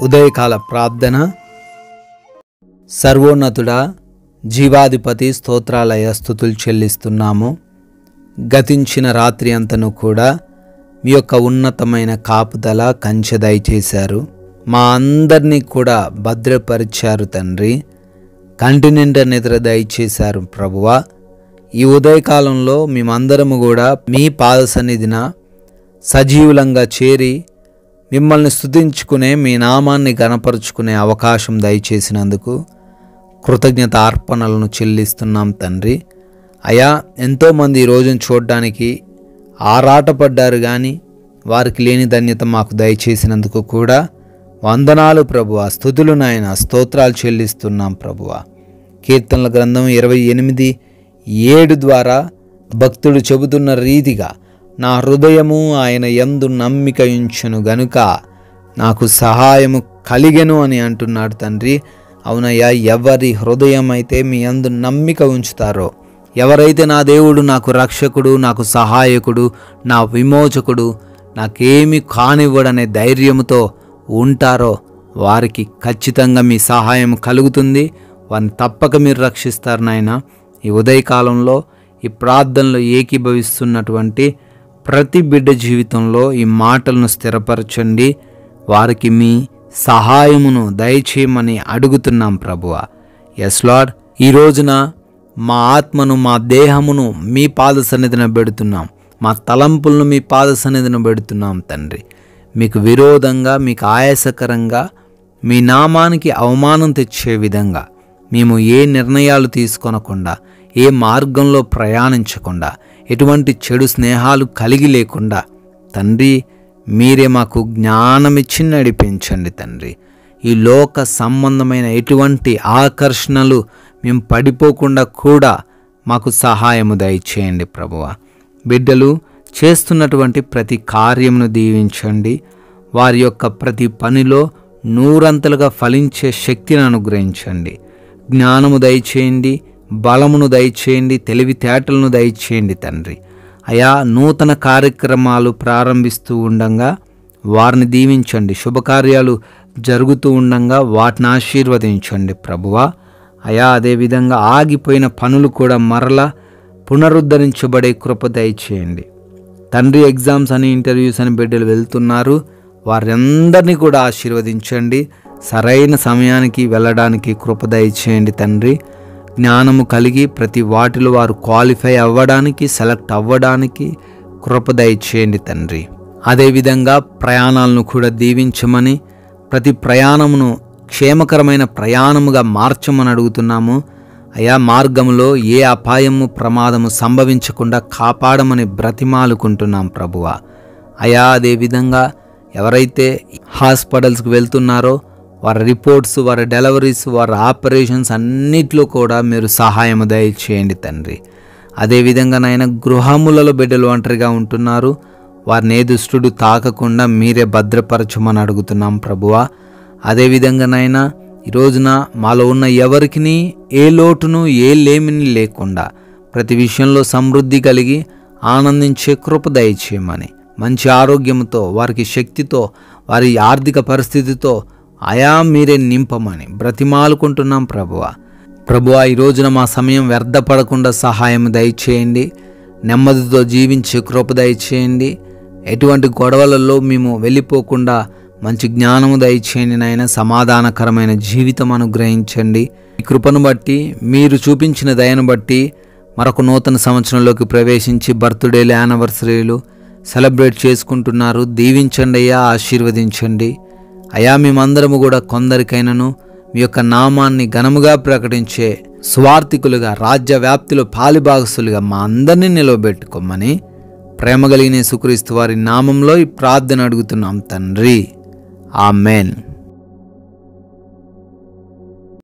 ఉదయకాల ప్రార్థన. సర్వోన్నతుడా, జీవాధిపతి, స్తోత్రాలయ స్తుతులు చెల్లిస్తున్నాము. గతించిన రాత్రి అంతను కూడా మీ యొక్క ఉన్నతమైన కాపుదల కంచె దయచేశారు. మా అందరినీ కూడా భద్రపరిచారు తండ్రి. కంటి నిండా నిద్ర దయచేశారు ప్రభువా. ఈ ఉదయకాలంలో మేమందరము కూడా మీ పాద సన్నిధిన సజీవులంగా చేరి మిమ్మల్ని స్తుతించుకునే, మీ నామాన్ని గణపరుచుకునే అవకాశం దయచేసినందుకు కృతజ్ఞత అర్పణలను చెల్లిస్తున్నాం తండ్రి. అయా, ఎంతోమంది ఈ రోజును చూడడానికి ఆరాటపడ్డారు, కానీ వారికి లేని ధన్యత మాకు దయచేసినందుకు కూడా వందనాలు ప్రభువా. స్తుతులు నాయన, స్తోత్రాలు చెల్లిస్తున్నాం ప్రభువా. కీర్తనల గ్రంథం 28:7 ద్వారా భక్తుడు చెబుతున్న రీతిగా, నా హృదయము ఆయన యందు నమ్మిక ఉంచెను గనుక నాకు సహాయము కలిగెను అని అంటున్నాడు తండ్రి. అవునయ్యా, ఎవరి హృదయం అయితే మీ యందు నమ్మిక ఉంచుతారో, ఎవరైతే నా దేవుడు నాకు రక్షకుడు, నాకు సహాయకుడు, నా విమోచకుడు, నాకేమి కానివ్వడనే ధైర్యముతో ఉంటారో వారికి ఖచ్చితంగా మీ సహాయం కలుగుతుంది. వారిని తప్పక మీరు రక్షిస్తారు నాయన. ఈ ఉదయకాలంలో ఈ ప్రార్థనలో ఏకీభవిస్తున్నటువంటి ప్రతి బిడ్డ జీవితంలో ఈ మాటలను స్థిరపరచండి. వారికి మీ సహాయమును దయచేయమని అడుగుతున్నాం ప్రభువా. ఎస్ లార్డ్, ఈ రోజున మా ఆత్మను, మా దేహమును మీ పాద సన్నిధిన పెడుతున్నాం. మా తలంపులను మీ పాద సన్నిధిన పెడుతున్నాం తండ్రి. మీకు విరోధంగా, మీకు ఆయాసకరంగా, మీ నామానికి అవమానం తెచ్చే విధంగా మేము ఏ నిర్ణయాలు తీసుకొనకుండా, ఏ మార్గంలో ప్రయాణించకుండా, ఎటువంటి చెడు స్నేహాలు కలిగి లేకుండా తండ్రి మీరే మాకు జ్ఞానమిచ్చి నడిపించండి తండ్రి. ఈ లోక సంబంధమైన ఎటువంటి ఆకర్షణలు మేము పడిపోకుండా కూడా మాకు సహాయము దయచేయండి ప్రభువా. బిడ్డలు చేస్తున్నటువంటి ప్రతి కార్యమును దీవించండి. వారి యొక్క ప్రతి పనిలో నూరంతలుగా ఫలించే శక్తిని అనుగ్రహించండి. జ్ఞానము దయచేయండి, బలమును దయచేయండి, తెలివితేటలను దయచేయండి తండ్రి. అయా, నూతన కార్యక్రమాలు ప్రారంభిస్తూ ఉండగా వారిని దీవించండి. శుభకార్యాలు జరుగుతూ ఉండగా వాటిని ఆశీర్వదించండి ప్రభువా. అయా, అదేవిధంగా ఆగిపోయిన పనులు కూడా మరలా పునరుద్ధరించబడే కృప దయచేయండి తండ్రి. ఎగ్జామ్స్ అని, ఇంటర్వ్యూస్ అని బిడ్డలు వెళ్తున్నారు, వారందరినీ కూడా ఆశీర్వదించండి. సరైన సమయానికి వెళ్ళడానికి కృప దయచేయండి తండ్రి. జ్ఞానము కలిగి ప్రతి వాటిలో వారు క్వాలిఫై అవ్వడానికి, సెలెక్ట్ అవ్వడానికి కృప దయచేయండి తండ్రి. అదేవిధంగా ప్రయాణాలను కూడా దీవించమని, ప్రతి ప్రయాణమును క్షేమకరమైన ప్రయాణముగా మార్చమని అడుగుతున్నాము. అయా, మార్గంలో ఏ అపాయము, ప్రమాదము సంభవించకుండా కాపాడమని బ్రతిమాలుకుంటున్నాం ప్రభువా. అయా, అదేవిధంగా ఎవరైతే హాస్పిటల్స్కి వెళ్తున్నారో వారి రిపోర్ట్స్, వారి డెలివరీస్, వారి ఆపరేషన్స్ అన్నిట్లో కూడా మీరు సహాయం దయచేయండి తండ్రి. అదేవిధంగా నాయన, గృహములలో బిడ్డలు ఒంటరిగా ఉంటున్నారు, వారిని ఏ దుష్టుడు తాకకుండా మీరే భద్రపరచమని అడుగుతున్నాం ప్రభువా. అదేవిధంగా నాయన, ఈ రోజున మాలో ఉన్న ఎవరికి ఏ లోటును, ఏ లేమిని లేకుండా ప్రతి విషయంలో సమృద్ధి కలిగి ఆనందించే కృప దయచేయమని, మంచి ఆరోగ్యంతో, వారికి శక్తితో, వారి ఆర్థిక పరిస్థితితో అయా మీరే నింపమని బ్రతిమాలుకుంటున్నాం ప్రభువా. ప్రభువా, ఈ రోజున మా సమయం వ్యర్థపడకుండా సహాయం దయచేయండి. నెమ్మదితో జీవించే కృప దయచేయండి. ఎటువంటి గొడవలలో మేము వెళ్ళిపోకుండా మంచి జ్ఞానము దయచేయండి నాయన. సమాధానకరమైన జీవితం అనుగ్రహించండి. ఈ కృపను బట్టి, మీరు చూపించిన దయను బట్టి మరొక నూతన సంవత్సరంలోకి ప్రవేశించి బర్త్డేలు, యానివర్సరీలు సెలబ్రేట్ చేసుకుంటున్నారు. దీవించండి అయ్యా, ఆశీర్వదించండి అయా. మేమందరము కూడా కొందరికైనాను మీ యొక్క నామాన్ని ఘనముగా ప్రకటించే స్వార్థికులుగా, రాజ్య వ్యాప్తిలో పాలిభాగస్తులుగా మా అందరినీ నిలవబెట్టుకోమని ప్రేమ కలిగిన యేసుక్రీస్తు వారి నామంలో ఈ ప్రార్థన అడుగుతున్నాం తండ్రి. ఆమెన్.